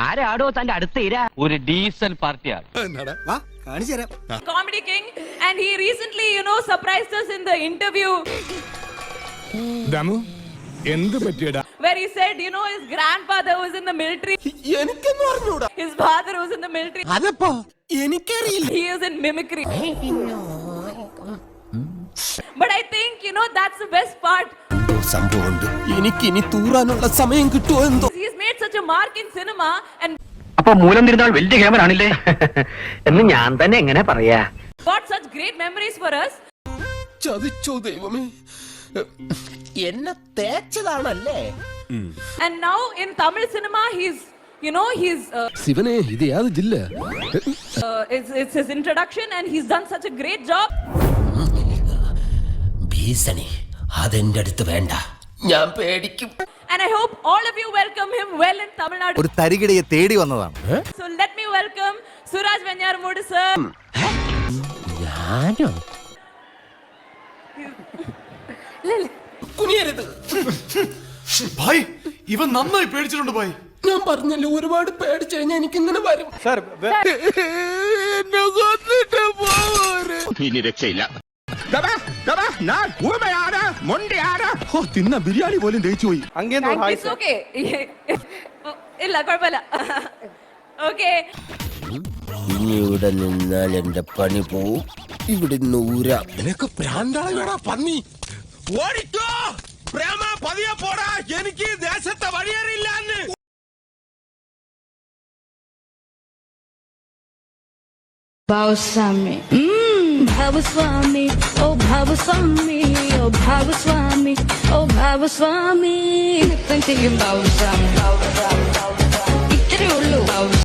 ആരാടോ തന്റെ അടുത്ത് ഒരു ഡീസന്റ് പാർട്ടിയാണ്. Comedy king, and he recently, surprised us in the interview. Damu, endu pattiyada? Where he said, his grandfather was in the military. എനിക്കൊന്നും അറിഞ്ഞൂടാ. His father was in the military. അതപ്പോ എനിക്കറിയില്ല. He is in mimicry. But I think, that's the best part. സംഭവമുണ്ട്. എനിക്ക് ഇനി തൂറാനുള്ള സമയം കിട്ടുമോ എന്തോ. He's made such a mark in cinema and അപ്പൊ മൂലം തിരുന്നാൾ വലിയ ക്യാമറാണില്ലേ എന്ന് ഞാൻ തന്നെ എങ്ങനെ പറയാ. got such great memories for us. ചതിച്ചോ ദൈവമേ, എന്നെ തേച്ചതാണല്ലേ. And now in Tamil cinema, he's ശിവനെ ഇത് യാത് ജില്ല? it's his introduction and he's done such a great job. ഭീഷണി അതെന്റെ അടുത്ത് വേണ്ട, ഞാൻ പേടിക്കും. And I hope all of you welcome him well in Tamil Nadu. ഒരു തരികിടയെ തേടി വന്നതാണ്. So let me welcome Suraj Venyaramudu sir. ഞാനോ? കുനിയരുത് ഭായ്, ഇവൻ നന്നായി പേടിച്ചിട്ടുണ്ട് ഭായ്. ഞാൻ പറഞ്ഞല്ലോ, ഒരുപാട് പേടിച്ചു കഴിഞ്ഞാൽ എനിക്ക് ഇങ്ങനെ വരും. ഇനി രക്ഷയില്ല. തിന്ന ബിരിയാണി പോലും ദഹിച്ചു പോയി. It's okay. ഇല്ല കുഴപ്പമില്ല. Okay. ഇനി ഇവിടെ നിന്നാൽ എന്റെ പണി പോവും. ഇവിടെ നൂരാ. നിനക്ക് പ്രാന്താളാ പന്നി. ഓടിക്കോ പ്രേമ, പതിയെ പോടാ, എനിക്ക് ദേശത്തെ വഴിയേറിയില്ല. Bhavaswami, Bhavaswami, oh Bhavaswami, oh Bhavaswami, oh Bhavaswami. Thinking Bhavaswami.